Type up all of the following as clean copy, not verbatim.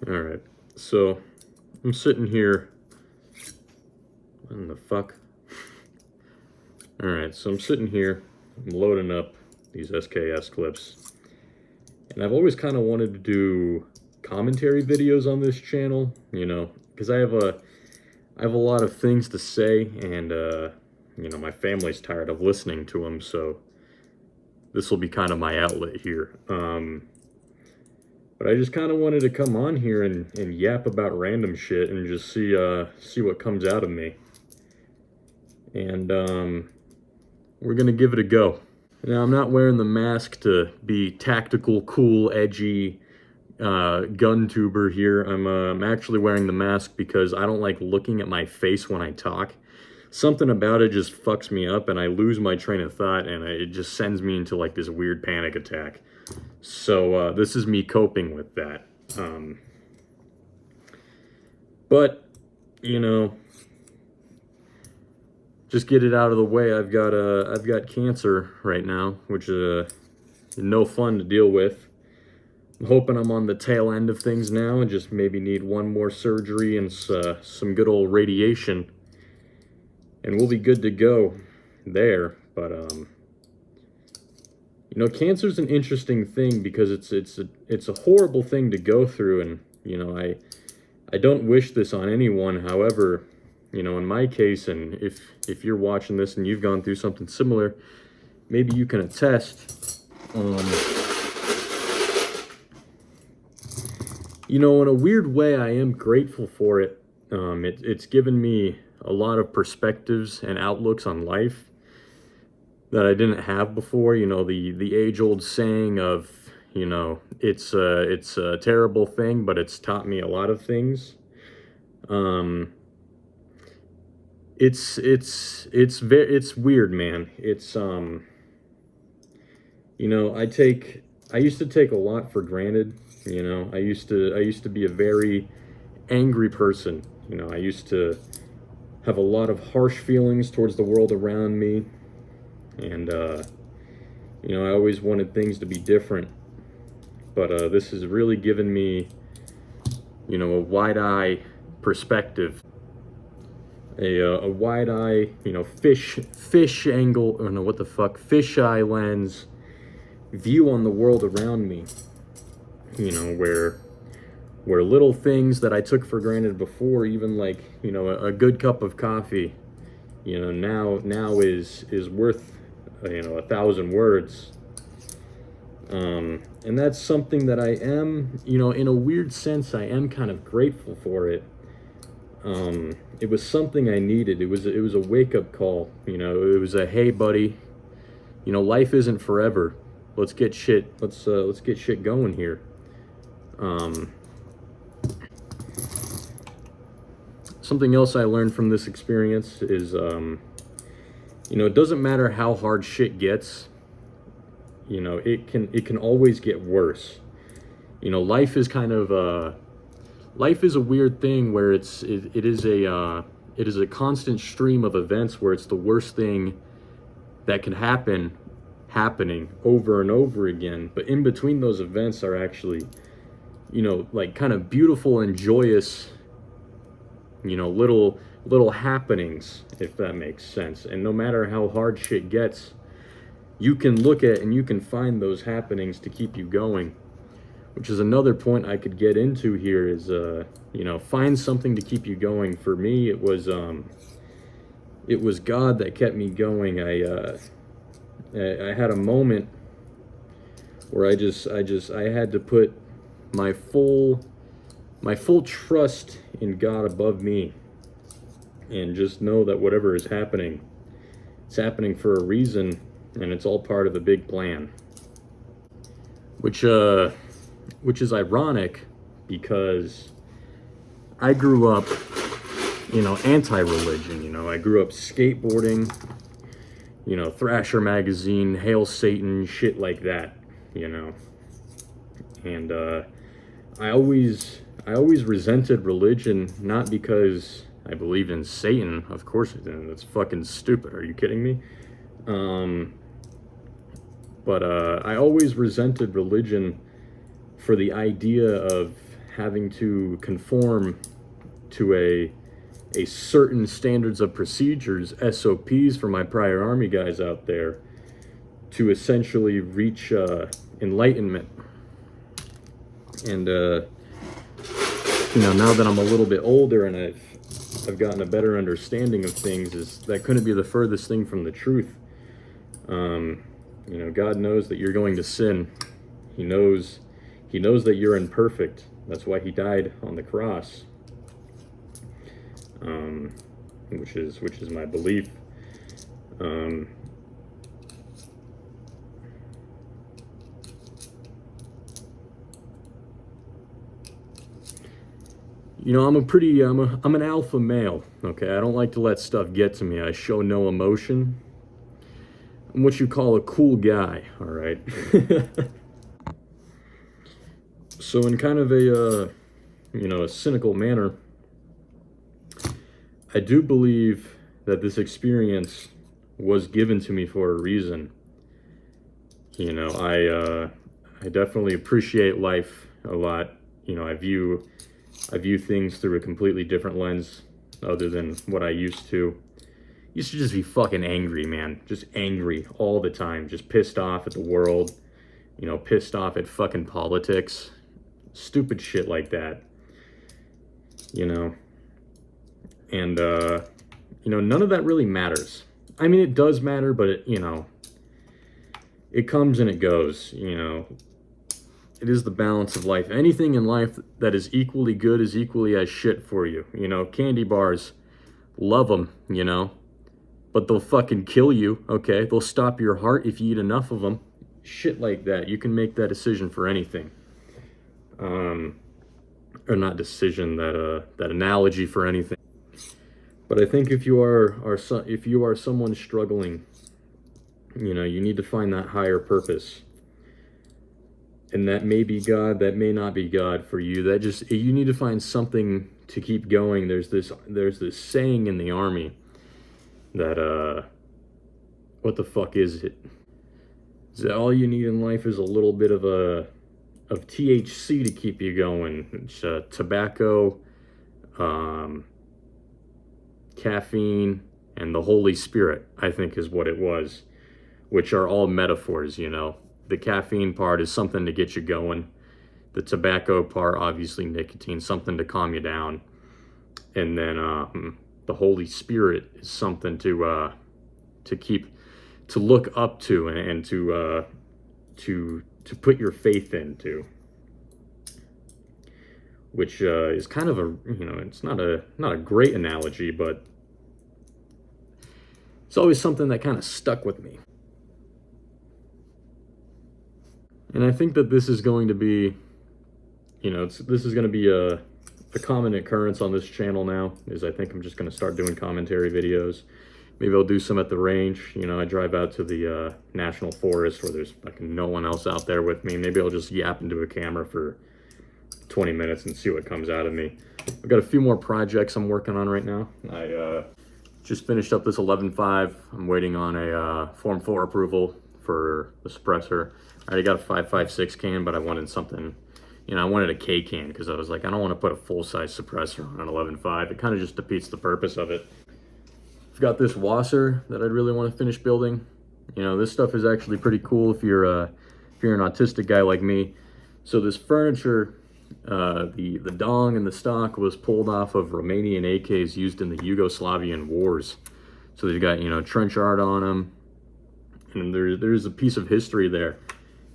All right, so I'm sitting here. What in the fuck? All right, so I'm sitting here, I'm loading up these SKS clips, and I've always kind of wanted to do commentary videos on this channel, you know, because I have a lot of things to say, and you know, my family's tired of listening to them, so this will be kind of my outlet here. But I just kind of wanted to come on here and yap about random shit and just see what comes out of me. And we're gonna give it a go. Now, I'm not wearing the mask to be tactical, cool, edgy gun tuber here. I'm actually wearing the mask because I don't like looking at my face when I talk. Something about it just fucks me up, and I lose my train of thought, and it just sends me into like this weird panic attack. So this is me coping with that. But you know, just get it out of the way. I've got cancer right now, which is no fun to deal with. I'm hoping I'm on the tail end of things now and just maybe need one more surgery and some good old radiation, and we'll be good to go there. But you know, cancer's an interesting thing because it's a horrible thing to go through, and you know, I don't wish this on anyone. However, you know, in my case, and if you're watching this and you've gone through something similar, maybe you can attest. You know, in a weird way, I am grateful for it. It's given me a lot of perspectives and outlooks on life that I didn't have before. You know, the age-old saying of, you know, it's a terrible thing, but it's taught me a lot of things. It's weird, man. It's you know, I used to take a lot for granted. You know, I used to be a very angry person. You know, I used to have a lot of harsh feelings towards the world around me, and you know, I always wanted things to be different. But this has really given me, you know, a wide-eye perspective, a wide-eye, you know, fish angle, or no, what the fuck, fisheye lens view on the world around me. You know, where little things that I took for granted before, even like, you know, a good cup of coffee, you know, now is worth, you know, 1,000 words. And that's something that I am, you know, in a weird sense, I am kind of grateful for it. It was something I needed. It was a wake-up call. You know, it was a, hey buddy, you know, life isn't forever. Let's get shit going here. Something else I learned from this experience is, you know, it doesn't matter how hard shit gets. You know, it can always get worse. You know, life is kind of life is a weird thing where it is a constant stream of events where it's the worst thing that can happening over and over again. But in between those events are actually, you know, like kind of beautiful and joyous, you know, little happenings, if that makes sense. And no matter how hard shit gets, you can look at and you can find those happenings to keep you going, which is another point I could get into here is, you know, find something to keep you going. For me, it was God that kept me going. I had a moment where I had to put my full trust in God above me, and just know that whatever is happening, it's happening for a reason, and it's all part of the big plan. Which is ironic because I grew up, you know, anti-religion. You know, I grew up skateboarding, you know, Thrasher magazine, Hail Satan, shit like that, you know. And I always resented religion, not because I believed in Satan. Of course I didn't. That's fucking stupid. Are you kidding me? But I always resented religion for the idea of having to conform to a certain standards of procedures, SOPs for my prior Army guys out there to essentially reach enlightenment. And now that I'm a little bit older and I've gotten a better understanding of things, is that couldn't be the furthest thing from the truth. God knows that you're going to sin. He knows that you're imperfect. That's why he died on the cross. Which is my belief. I'm an alpha male, okay? I don't like to let stuff get to me. I show no emotion. I'm what you call a cool guy, all right? So in kind of a cynical manner, I do believe that this experience was given to me for a reason. I definitely appreciate life a lot. I view things through a completely different lens other than what I used to. Used to just be fucking angry, man. Just angry all the time. Just pissed off at the world. Pissed off at fucking politics. Stupid shit like that. And, none of that really matters. I mean, it does matter, but it comes and it goes, It is the balance of life. Anything in life that is equally good is equally as shit for you. Candy bars, love them, but they'll fucking kill you, okay? They'll stop your heart if you eat enough of them. Shit like that. You can make that decision for anything. Or not decision, that analogy for anything. But I think if you are someone struggling, you need to find that higher purpose. And that may be God, that may not be God for you. You need to find something to keep going. There's this saying in the Army that, what the fuck is it? Is that all you need in life is a little bit of THC to keep you going. It's tobacco, caffeine, and the Holy Spirit, I think is what it was, which are all metaphors, The caffeine part is something to get you going. The tobacco part, obviously nicotine, something to calm you down. And then the Holy Spirit is something to look up to and to put your faith into. Which is kind of it's not a great analogy, but it's always something that kind of stuck with me. And I think that this is going to be, this is going to be a common occurrence on this channel now, is I think I'm just going to start doing commentary videos. Maybe I'll do some at the range. I drive out to the national forest where there's fucking no one else out there with me. Maybe I'll just yap into a camera for 20 minutes and see what comes out of me. I've got a few more projects I'm working on right now. I just finished up this 11.5. I'm waiting on a Form 4 approval for the suppressor. I already got a 5.56 can, but I wanted something, I wanted a K can because I was like, I don't want to put a full-size suppressor on an 11.5. It kind of just defeats the purpose of it. I've got this wasser that I'd really want to finish building. This stuff is actually pretty cool if you're an autistic guy like me. So this furniture, the dong and the stock was pulled off of Romanian AKs used in the Yugoslavian wars. So they've got, trench art on them, and there's a piece of history there.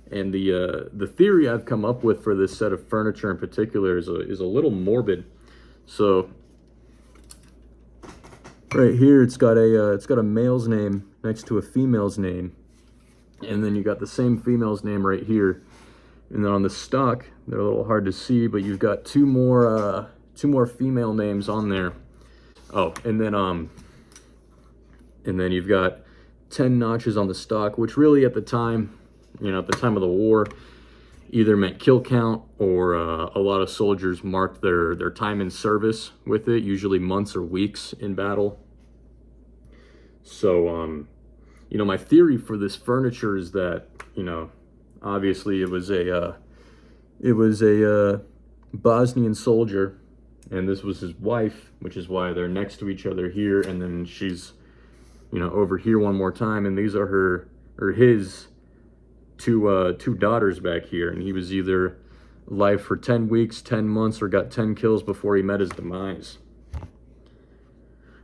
And the theory I've come up with for this set of furniture in particular is a little morbid. So right here, it's got a male's name next to a female's name, and then you got the same female's name right here. And then on the stock, they're a little hard to see, but you've got two more female names on there. Oh, and then you've got 10 notches on the stock, which really at the time, at the time of the war, either meant kill count or a lot of soldiers marked their time in service with it, usually months or weeks in battle. So, my theory for this furniture is that, obviously it was a Bosnian soldier, and this was his wife, which is why they're next to each other here, and then she's, you know, over here one more time, and these are her, or his two daughters back here, and he was either alive for 10 weeks, 10 months, or got 10 kills before he met his demise.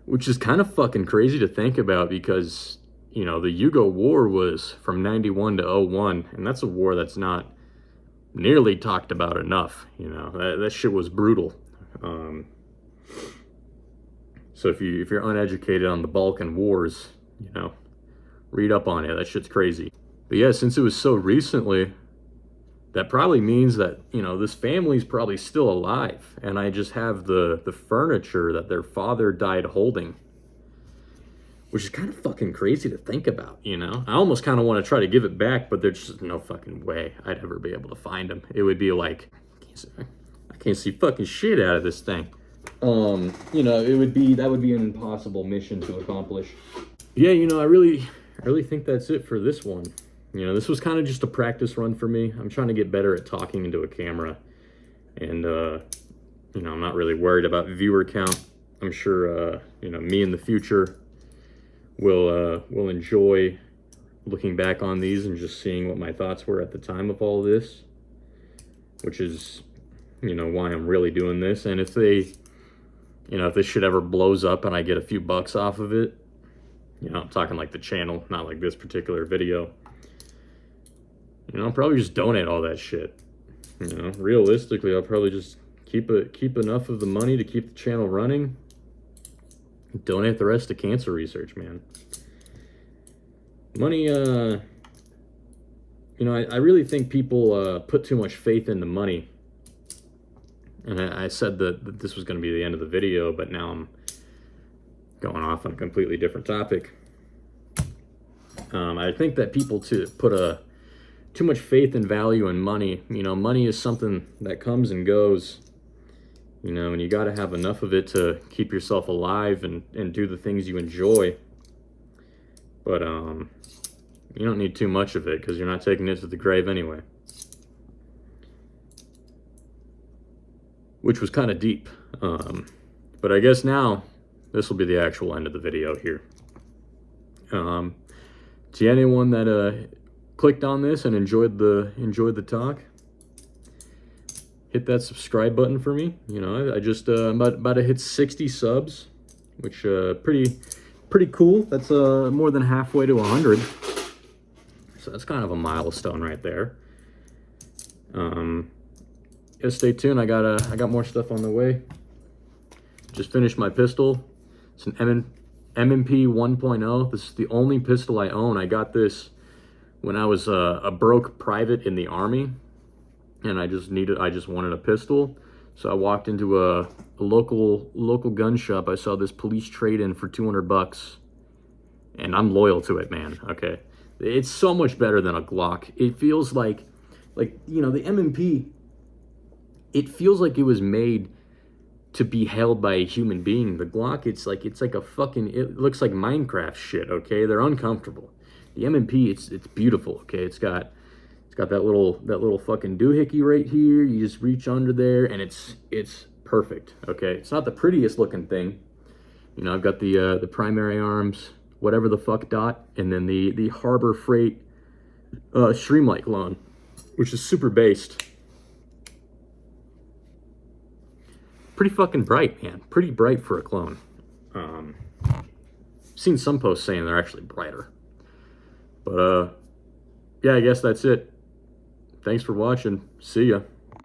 Which is kind of fucking crazy to think about because, you know, the Yugo War was from 91 to 01, and that's a war that's not nearly talked about enough. You know, that shit was brutal. So if you're uneducated on the Balkan Wars, you know, read up on it. That shit's crazy. But yeah, since it was so recently, that probably means that, you know, this family's probably still alive, and I just have the furniture that their father died holding, which is kind of fucking crazy to think about, you know? I almost kind of want to try to give it back, but there's just no fucking way I'd ever be able to find them. It would be like, I can't see fucking shit out of this thing. You know, that would be an impossible mission to accomplish. Yeah, you know, I really think that's it for this one. You know, this was kind of just a practice run for me. I'm trying to get better at talking into a camera, and you know, I'm not really worried about viewer count. I'm sure you know, me in the future will enjoy looking back on these and just seeing what my thoughts were at the time of all this, which is, you know, why I'm really doing this. And if they, you know, if this shit ever blows up and I get a few bucks off of it, you know, I'm talking like the channel, not like this particular video, you know, I'll probably just donate all that shit. You know, realistically, I'll probably just keep enough of the money to keep the channel running, donate the rest to cancer research, man. Money, you know, I really think people put too much faith into money. And I said that this was going to be the end of the video, but now I'm going off on a completely different topic. I think that people put too much faith and value in money. You know, money is something that comes and goes, you know, and you got to have enough of it to keep yourself alive and do the things you enjoy. But you don't need too much of it because you're not taking it to the grave anyway. Which was kind of deep. But I guess now this will be the actual end of the video here. To anyone that clicked on this and enjoyed the talk, hit that subscribe button for me. You know, I just about to hit 60 subs, which pretty cool. That's more than halfway to 100. So that's kind of a milestone right there. Yeah, stay tuned. I got more stuff on the way. Just finished my pistol. It's an M&P 1.0. This is the only pistol I own. I got this when I was a broke private in the Army, and I just wanted a pistol. So I walked into a local gun shop. I saw this police trade-in for $200, and I'm loyal to it, man. Okay, it's so much better than a Glock. It feels like you know, the M&P. It feels like it was made to be held by a human being. The Glock, it's like a fucking, it looks like Minecraft shit, okay? They're uncomfortable. The M&P, it's beautiful, okay? It's got that little fucking doohickey right here. You just reach under there and it's perfect, okay? It's not the prettiest looking thing. You know, I've got the primary arms, whatever the fuck dot, and then the Harbor Freight Streamlight clone, which is super based. Pretty fucking bright, man. Pretty bright for a clone. Seen some posts saying they're actually brighter. But, yeah, I guess that's it. Thanks for watching. See ya.